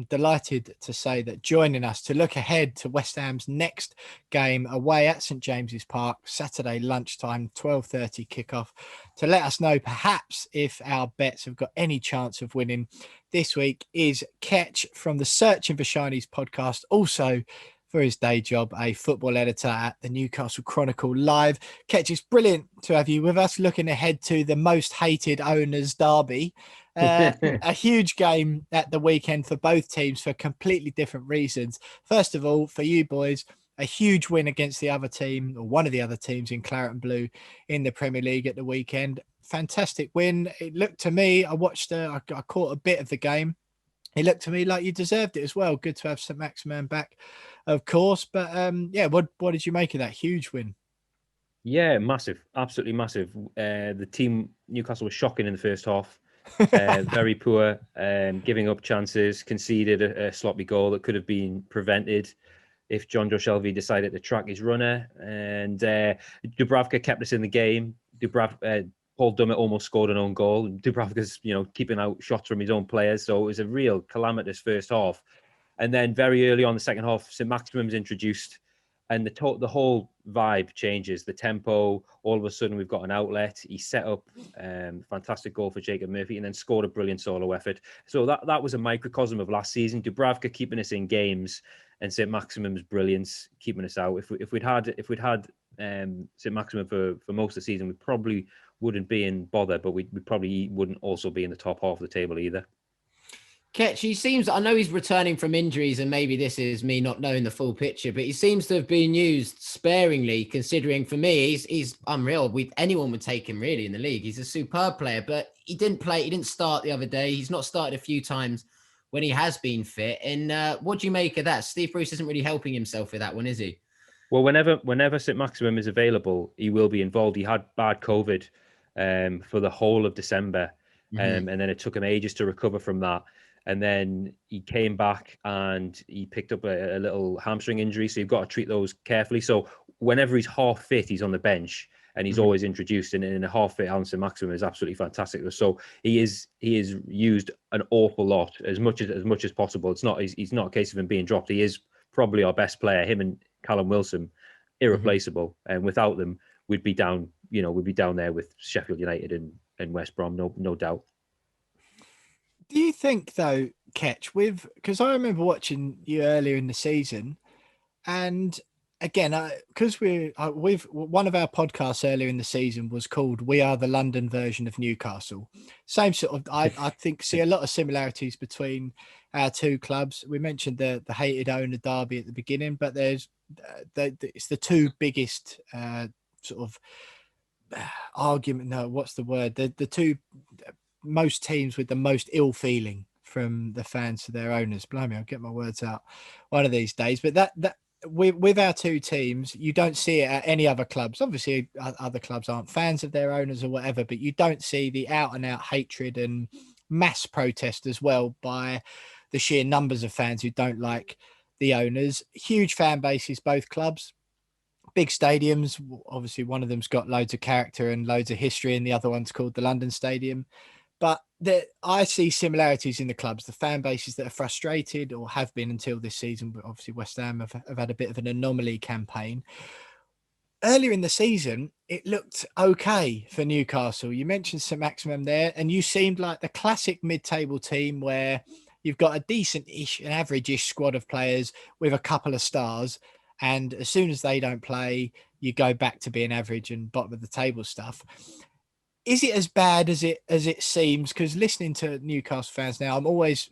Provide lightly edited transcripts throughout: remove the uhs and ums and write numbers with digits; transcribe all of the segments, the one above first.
delighted to say that joining us to look ahead to West Ham's next game away at St James's Park, Saturday lunchtime, 12:30 kickoff, to let us know perhaps if our bets have got any chance of winning this week is Ketch from the Searching for Shinies podcast, also for his day job, a football editor at the Newcastle Chronicle Live. Ketch, it's brilliant to have you with us, looking ahead to the most hated owners derby. A huge game at the weekend for both teams for completely different reasons. First of all, for you boys, a huge win against the other team, or one of the other teams in Claret and Blue in the Premier League at the weekend. Fantastic win. It looked to me, I caught a bit of the game. It looked to me like you deserved it as well. Good to have St Maximin back, of course. But what did you make of that huge win? Yeah, massive, absolutely massive. The team, Newcastle, was shocking in the first half. Very poor, giving up chances, conceded a sloppy goal that could have been prevented if John Joe Shelby decided to track his runner. And Dubravka kept us in the game. Paul Dummett almost scored an own goal. Dubravka's, keeping out shots from his own players. So it was a real calamitous first half. And then very early on the second half, St Maximum's introduced, and the whole vibe changes. The tempo, all of a sudden we've got an outlet. He set up fantastic goal for Jacob Murphy and then scored a brilliant solo effort. So that was a microcosm of last season. Dubravka keeping us in games and St Maximum's brilliance keeping us out. If we'd had St Maximum for most of the season, we probably wouldn't be in bother, but we probably wouldn't also be in the top half of the table either. Ketch, I know he's returning from injuries, and maybe this is me not knowing the full picture, but he seems to have been used sparingly, considering for me, he's unreal. Anyone would take him really in the league. He's a superb player, but he didn't start the other day. He's not started a few times when he has been fit. And what do you make of that? Steve Bruce isn't really helping himself with that one, is he? Well, whenever St Maximum is available, he will be involved. He had bad COVID for the whole of December, and then it took him ages to recover from that. And then he came back and he picked up a little hamstring injury. So you've got to treat those carefully. So whenever he's half fit, he's on the bench and he's always introduced. And in a half fit, Alan St Maximum is absolutely fantastic. So he is used an awful lot, as much as possible. He's not a case of him being dropped. He is probably our best player. Him and Callum Wilson, irreplaceable. And without them, we'd be down there with Sheffield United and West Brom, no doubt. Do you think, though, Ketch, because I remember watching you earlier in the season, and again, because we've one of our podcasts earlier in the season was called "We Are the London Version of Newcastle." Same sort of, I think, see a lot of similarities between our two clubs. We mentioned the hated owner derby at the beginning, but it's the two biggest sort of argument. No, what's the word? The two most teams with the most ill feeling from the fans to their owners. Blimey, I'll get my words out one of these days. But that with our two teams, you don't see it at any other clubs. Obviously, other clubs aren't fans of their owners or whatever, but you don't see the out and out hatred and mass protest as well by the sheer numbers of fans who don't like the owners. Huge fan bases, both clubs. Big stadiums. Obviously, one of them's got loads of character and loads of history, and the other one's called the London Stadium. But I see similarities in the clubs, the fan bases that are frustrated or have been until this season. But obviously, West Ham have had a bit of an anomaly campaign. Earlier in the season, it looked okay for Newcastle. You mentioned St Maximum there, and you seemed like the classic mid-table team where you've got a decent-ish, an average-ish squad of players with a couple of stars. And as soon as they don't play, you go back to being average and bottom of the table stuff. Is it as bad as it seems? Because listening to Newcastle fans now,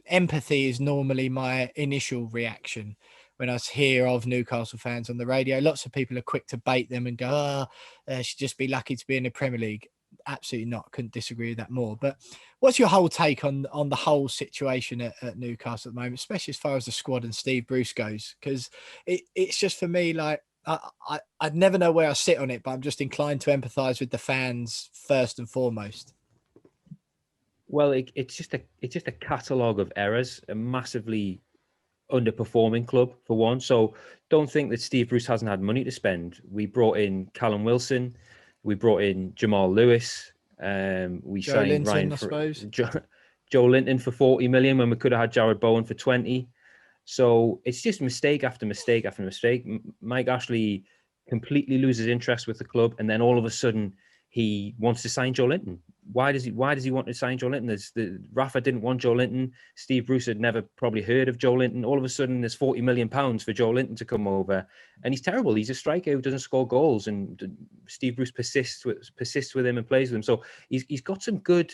empathy is normally my initial reaction when I hear of Newcastle fans on the radio. Lots of people are quick to bait them and go, should just be lucky to be in the Premier League. Absolutely not. Couldn't disagree with that more. But what's your whole take on the whole situation at Newcastle at the moment, especially as far as the squad and Steve Bruce goes? Because it's just, for me, like, I'd never know where I sit on it, but I'm just inclined to empathise with the fans first and foremost. Well, it's just a catalogue of errors, a massively underperforming club for one. So don't think that Steve Bruce hasn't had money to spend. We brought in Callum Wilson, we brought in Jamal Lewis, we Joe signed Linton, Ryan. I suppose. Joe Linton for 40 million when we could have had Jared Bowen for 20. So it's just mistake after mistake after mistake. Mike Ashley completely loses interest with the club, and then all of a sudden he wants to sign Joe Linton. Why does he want to sign Joe Linton? Rafa didn't want Joe Linton. Steve Bruce had never probably heard of Joe Linton. All of a sudden there's 40 million pounds for Joe Linton to come over, and he's terrible. He's a striker who doesn't score goals, and Steve Bruce persists with him and plays with him. So he's got some good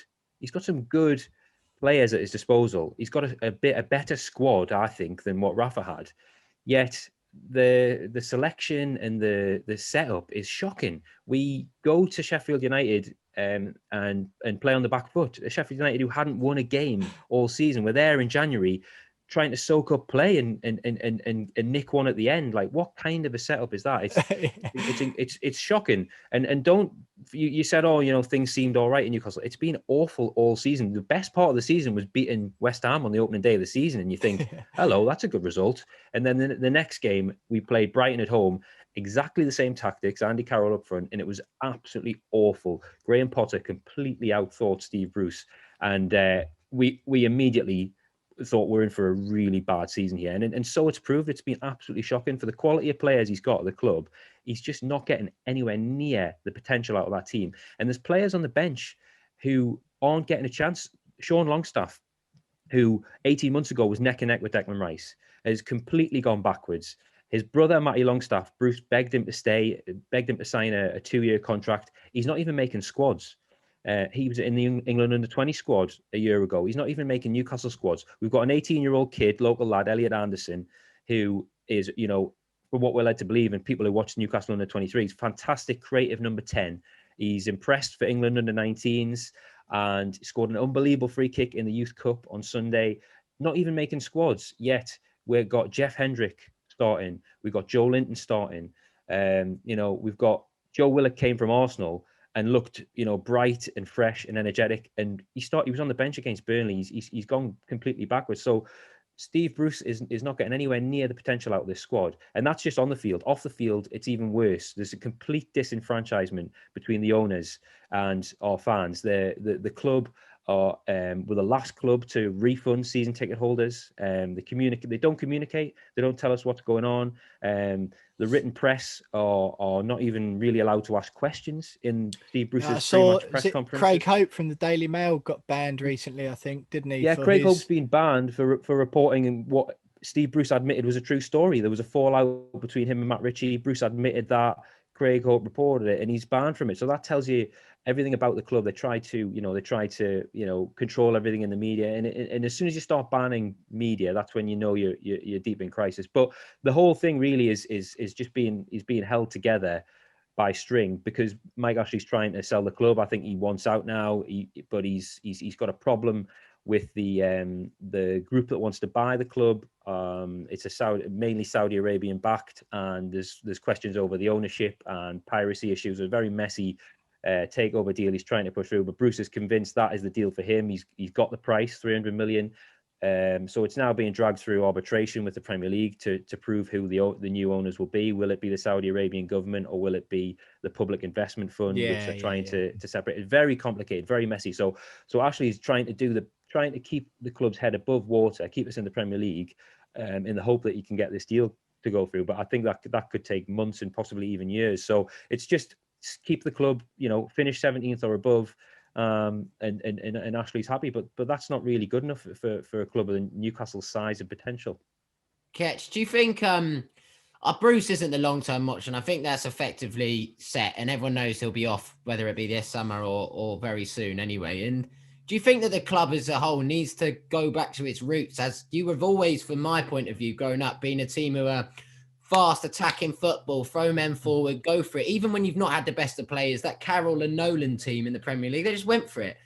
players at his disposal. He's got a better squad, I think, than what Rafa had. Yet the selection and the setup is shocking. We go to Sheffield United and play on the back foot. Sheffield United, who hadn't won a game all season, were there in January trying to soak up play and nick one at the end. Like, what kind of a setup is that? It's shocking. And don't you said, things seemed all right in Newcastle. It's been awful all season. The best part of the season was beating West Ham on the opening day of the season, and you think, hello, that's a good result. And then the next game we played Brighton at home, exactly the same tactics, Andy Carroll up front, and it was absolutely awful. Graham Potter completely outthought Steve Bruce, and we immediately thought we're in for a really bad season here. And so it's proved. It's been absolutely shocking. For the quality of players he's got at the club, he's just not getting anywhere near the potential out of that team. And there's players on the bench who aren't getting a chance. Sean Longstaff, who 18 months ago was neck and neck with Declan Rice, has completely gone backwards. His brother, Matty Longstaff, Bruce begged him to stay, begged him to sign a 2-year contract. He's not even making squads. He was in the England under-20 squad a year ago. He's not even making Newcastle squads. We've got an 18-year-old kid, local lad, Elliot Anderson, who is, from what we're led to believe, and people who watch Newcastle under-23, he's fantastic, creative number 10. He's impressed for England under-19s and scored an unbelievable free kick in the Youth Cup on Sunday. Not even making squads, yet we've got Jeff Hendrick starting. We've got Joe Linton starting. We've got Joe Willock came from Arsenal and looked, bright and fresh and energetic. And he was on the bench against Burnley. He's gone completely backwards. So Steve Bruce is not getting anywhere near the potential out of this squad. And that's just on the field. Off the field, it's even worse. There's a complete disenfranchisement between the owners and our fans. The club are we're the last club to refund season ticket holders. They don't communicate. They don't tell us what's going on. The written press are not even really allowed to ask questions in Steve Bruce's pre-match press conference. Craig Hope from the Daily Mail got banned recently, I think, didn't he? Yeah, Craig Hope's been banned for reporting what Steve Bruce admitted was a true story. There was a fallout between him and Matt Ritchie. Bruce admitted that. Craig Hope reported it, and he's banned from it. So that tells you everything about the club. They try to control everything in the media, and as soon as you start banning media, that's when you know you're deep in crisis. But the whole thing really is just being held together by string, because Mike Ashley's trying to sell the club. I think he wants out now, but he's got a problem with the group that wants to buy the club. It's mainly Saudi Arabian backed, and there's questions over the ownership and piracy issues. A very messy takeover deal he's trying to push through, but Bruce is convinced that is the deal for him. He's got the price, 300 million. So it's now being dragged through arbitration with the Premier League to prove who the new owners will be. Will it be the Saudi Arabian government, or will it be the Public Investment Fund, which they're trying to separate? It's very complicated, very messy. So Ashley is trying to keep the club's head above water, keep us in the Premier League, in the hope that he can get this deal to go through. But I think that could take months and possibly even years. So it's just keep the club, finish 17th or above. And Ashley's happy, but that's not really good enough for a club of Newcastle's size and potential. Ketch, do you think Bruce isn't the long-term option? I think that's effectively set, and everyone knows he'll be off, whether it be this summer or very soon anyway. And do you think that the club as a whole needs to go back to its roots, as you have always, from my point of view, growing up, been a team who are fast attacking football, throw men forward, go for it. Even when you've not had the best of players, that Carroll and Nolan team in the Premier League, they just went for it.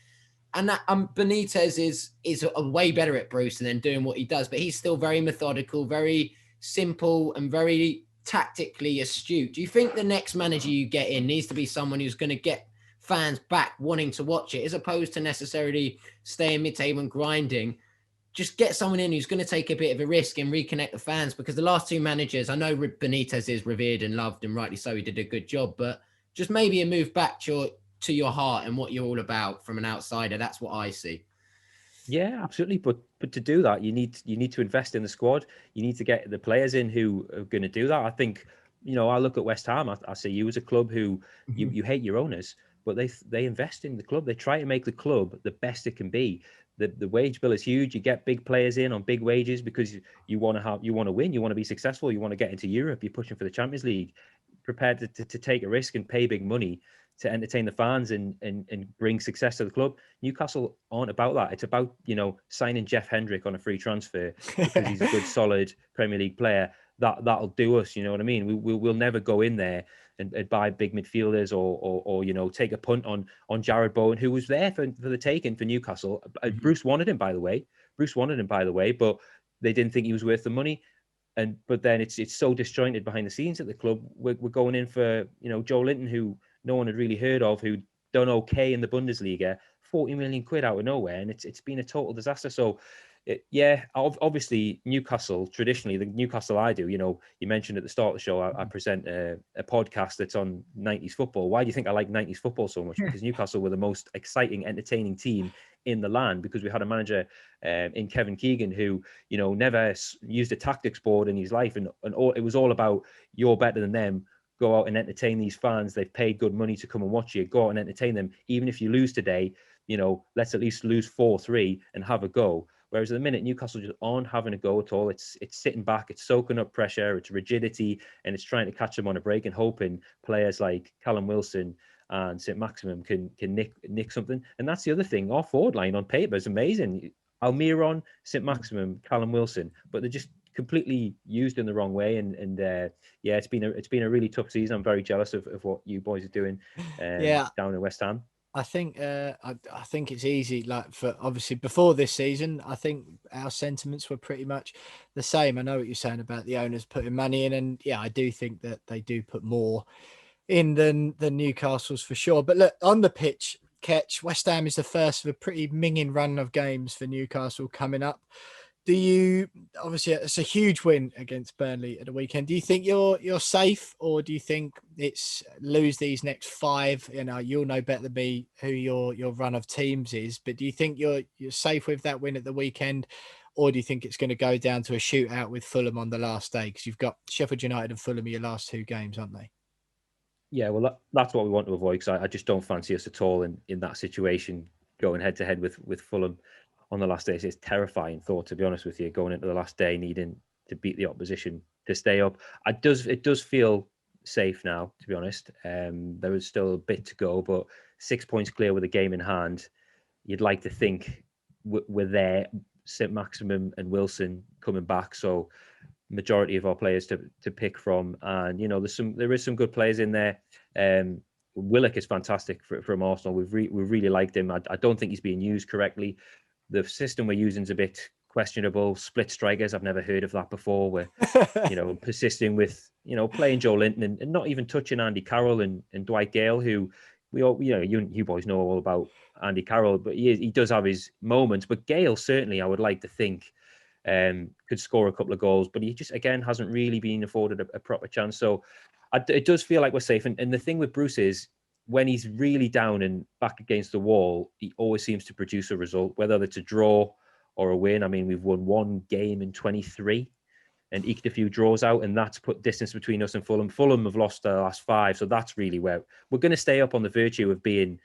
And that Benitez is a way better at Bruce than doing what he does, but he's still very methodical, very simple, and very tactically astute. Do you think the next manager you get in needs to be someone who's going to get fans back wanting to watch it, as opposed to necessarily staying mid-table and grinding? Just get someone in who's going to take a bit of a risk and reconnect the fans, because the last two managers, I know Benitez is revered and loved, and rightly so, he did a good job, but just maybe a move back to your heart and what you're all about from an outsider. That's what I see. Yeah, absolutely. But to do that, you need to invest in the squad. You need to get the players in who are going to do that. I think, I look at West Ham. I see you as a club who you hate your owners, but they invest in the club. They try to make the club the best it can be. The wage bill is huge. You get big players in on big wages because you want to win. You want to be successful. You want to get into Europe. You're pushing for the Champions League. Prepared to take a risk and pay big money to entertain the fans and bring success to the club. Newcastle aren't about that. It's about, signing Jeff Hendrick on a free transfer because he's a good, solid Premier League player. That'll do us. You know what I mean? We'll never go in there and buy big midfielders or take a punt on Jared Bowen, who was there for the taking for Newcastle. Bruce wanted him, by the way. But they didn't think he was worth the money. But then it's so disjointed behind the scenes at the club. We're going in for, Joe Linton, who no one had really heard of, who done okay in the Bundesliga, 40 million quid out of nowhere, and it's been a total disaster. So, obviously Newcastle, traditionally, the Newcastle I do, you mentioned at the start of the show, I present a podcast that's on 90s football. Why do you think I like 90s football so much? Because Newcastle were the most exciting, entertaining team in the land, because we had a manager in Kevin Keegan who, never used a tactics board in his life, and it was all about, you're better than them. Go out and entertain these fans. They've paid good money to come and watch you. Go out and entertain them. Even if you lose today, let's at least lose 4-3 and have a go. Whereas at the minute, Newcastle just aren't having a go at all. It's sitting back, it's soaking up pressure, it's rigidity, and it's trying to catch them on a break and hoping players like Callum Wilson and St. Maximum can nick something. And that's the other thing. Our forward line on paper is amazing. Almiron, St. Maximum, Callum Wilson, but they're just completely used in the wrong way. And it's been a really tough season. I'm very jealous of what you boys are doing down in West Ham. I think I think it's easy. Like, for obviously before this season, I think our sentiments were pretty much the same. I know what you're saying about the owners putting money in, and yeah, I do think that they do put more in than Newcastle's for sure. But look, on the pitch, Ketch, West Ham is the first of a pretty minging run of games for Newcastle coming up. Do you, obviously it's a huge win against Burnley at the weekend. Do you think you're safe, or do you think it's lose these next 5? You'll know better than me who your run of teams is, but do you think you're safe with that win at the weekend, or do you think it's going to go down to a shootout with Fulham on the last day? Because you've got Sheffield United and Fulham in your last 2 games, aren't they? Yeah, well, that's what we want to avoid, because I just don't fancy us at all in that situation, going head to head with Fulham on the last day. It's a terrifying thought, to be honest with you, going into the last day needing to beat the opposition to stay up. It does feel safe now, to be honest. There is still a bit to go, but 6 points clear with a game in hand. You'd like to think we're there. St. Maximum and Wilson coming back, so majority of our players to pick from, and there is some good players in there. Willock is fantastic from Arsenal. We've really liked him. I don't think he's being used correctly. The system we're using is a bit questionable. Split strikers, I've never heard of that before. We're persisting with playing Joe Linton and not even touching Andy Carroll and Dwight Gale, who we all you boys know all about Andy Carroll, but he does have his moments. But Gale, certainly, I would like to think could score a couple of goals, but he just, again, hasn't really been afforded a proper chance. So it does feel like we're safe. And the thing with Bruce is, when he's really down and back against the wall, he always seems to produce a result, whether it's a draw or a win. I mean, we've won 1 game in 23 and eked a few draws out, and that's put distance between us and Fulham. Fulham have lost their last 5, so that's really where we're going to stay up on the virtue of being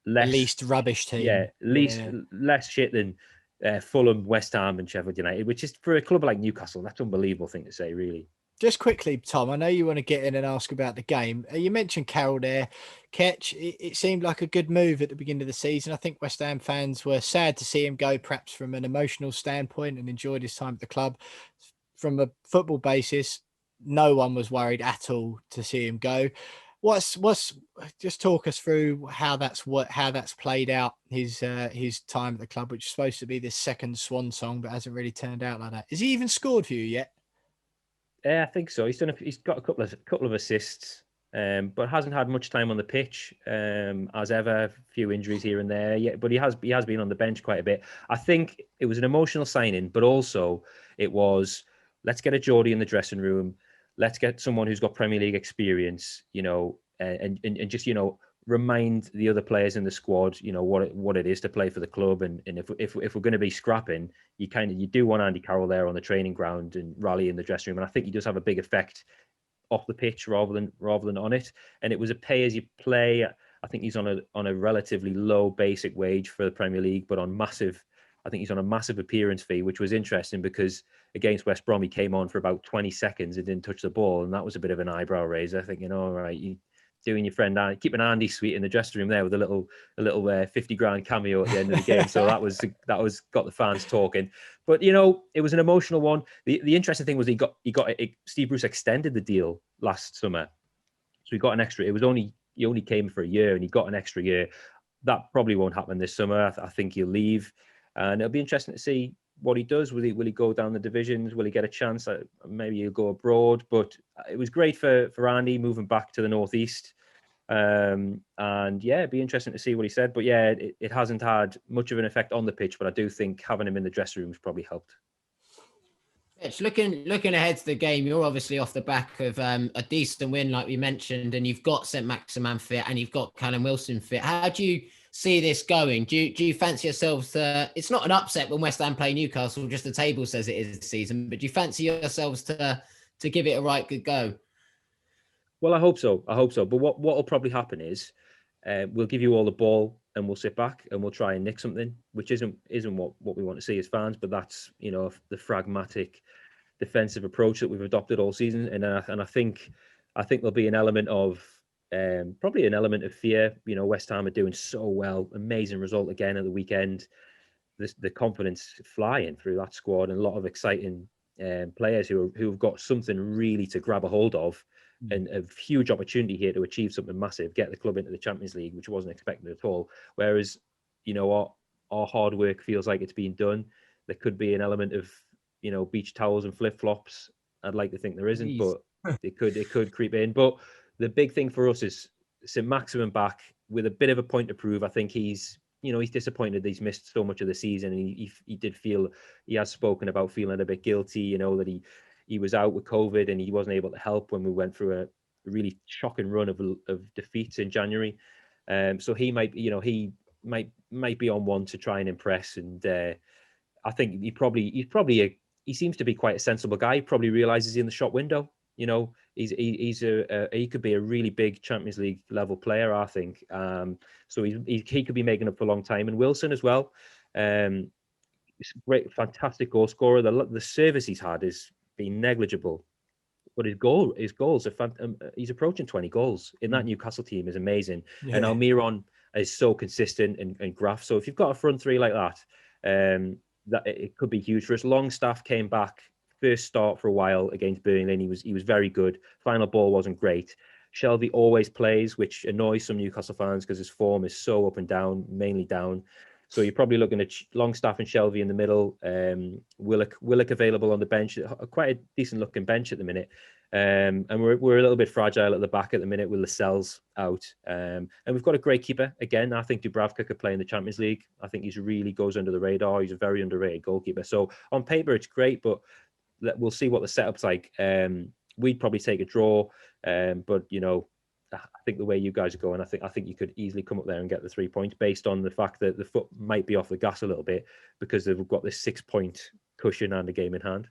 least rubbish team. Yeah, less shit than Fulham, West Ham, and Sheffield United, which is, for a club like Newcastle, that's an unbelievable thing to say, really. Just quickly, Tom, I know you want to get in and ask about the game. You mentioned Carroll there. Ketch, it seemed like a good move at the beginning of the season. I think West Ham fans were sad to see him go, perhaps from an emotional standpoint, and enjoyed his time at the club. From a football basis, no one was worried at all to see him go. What's just talk us through how that's played out, his time at the club, which is supposed to be this second swan song, but hasn't really turned out like that. Has he even scored for you yet? Yeah, I think so. He's got a couple of assists, but hasn't had much time on the pitch. As ever, a few injuries here and there. Yeah, but he has been on the bench quite a bit. I think it was an emotional signing, but also it was, let's get a Geordie in the dressing room. Let's get someone who's got Premier League experience, and just remind the other players in the squad, what it is to play for the club. And if we're going to be scrapping, you do want Andy Carroll there on the training ground and rally in the dressing room. And I think he does have a big effect off the pitch rather than on it. And it was a pay as you play. I think he's on a relatively low basic wage for the Premier League, but I think he's on a massive appearance fee, which was interesting because against West Brom, he came on for about 20 seconds and didn't touch the ball. And that was a bit of an eyebrow raiser. I think, all right, you doing your friend, keeping Andy sweet in the dressing room there with a little 50 grand cameo at the end of the game. So that was got the fans talking. But, it was an emotional one. The interesting thing was Steve Bruce extended the deal last summer. So he got an extra, he only came for a year and he got an extra year. That probably won't happen this summer. I think he'll leave. And it'll be interesting to see what he does. Will he go down the divisions? Will he get a chance? Maybe he'll go abroad. But it was great for Andy moving back to the Northeast. And yeah, it'd be interesting to see what he said. But yeah, it hasn't had much of an effect on the pitch. But I do think having him in the dressing room has probably helped. It's looking ahead to the game. You're obviously off the back of a decent win, like we mentioned, and you've got St. Maximin fit and you've got Callum Wilson fit. How do you see this going? Do you fancy yourselves to? It's not an upset when West Ham play Newcastle, just the table says it is this season. But do you fancy yourselves to give it a right good go? Well, I hope so. But what will probably happen is we'll give you all the ball and we'll sit back and we'll try and nick something, which isn't what we want to see as fans. But that's the pragmatic defensive approach that we've adopted all season. And I think there'll be an element of probably an element of fear. West Ham are doing so well, amazing result again at the weekend. The confidence flying through that squad and a lot of exciting players who've got something really to grab a hold of. And a huge opportunity here to achieve something massive, get the club into the Champions League, which wasn't expected at all. Whereas, our hard work feels like it's being done. There could be an element of, beach towels and flip flops. I'd like to think there isn't, but it could creep in. But the big thing for us is St. Maximin back with a bit of a point to prove. I think he's disappointed that he's missed so much of the season, and he did feel, he has spoken about feeling a bit guilty. that he was out with COVID and he wasn't able to help when we went through a really shocking run of defeats in January. So he might be on one to try and impress. And I think he seems to be quite a sensible guy. He probably realizes in the shop window, he could be a really big Champions League level player, I think. So he could be making up for a long time. And Wilson as well. Great, fantastic goal scorer. The service he's had is been negligible, but his goals are he's approaching 20 goals in that Newcastle team is amazing. Yeah. And Almiron is so consistent and Graf. So if you've got a front three like that, that it could be huge for us. Longstaff came back first start for a while against Burnley, and he was very good. Final ball wasn't great. Shelvey always plays, which annoys some Newcastle fans because his form is so up and down, mainly down. So you're probably looking at Longstaff and Shelvey in the middle. Willock available on the bench, quite a decent looking bench at the minute. And we're a little bit fragile at the back at the minute with Lascelles out. And we've got a great keeper. Again, I think Dubravka could play in the Champions League. I think he really goes under the radar. He's a very underrated goalkeeper. So on paper, it's great, but we'll see what the setup's like. We'd probably take a draw, but I think the way you guys are going, I think you could easily come up there and get the 3 points based on the fact that the foot might be off the gas a little bit because they've got this 6 point cushion and a game in hand.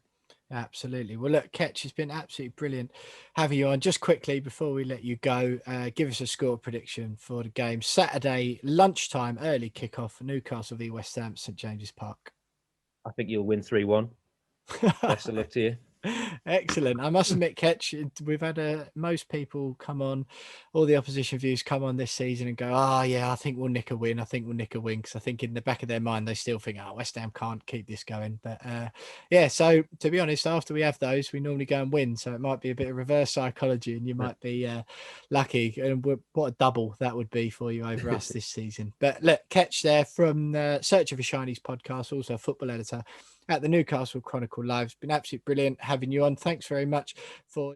Absolutely. Well, look, Ketch, has been absolutely brilliant having you on. Just quickly before we let you go, give us a score prediction for the game. Saturday lunchtime, early kickoff, Newcastle v West Ham, St James's Park. I think you'll win 3-1. Best of luck to you. Excellent. I must admit, Ketch, we've had most people come on, all the opposition views come on this season and go, I think we'll nick a win. Because I think in the back of their mind, they still think, West Ham can't keep this going. But so to be honest, after we have those, we normally go and win. So it might be a bit of reverse psychology and you might be lucky. And what a double that would be for you over us this season. But look, Ketch there from Search of a Shinies podcast, also a football editor at the Newcastle Chronicle Live. It's been absolutely brilliant having you on. Thanks very much for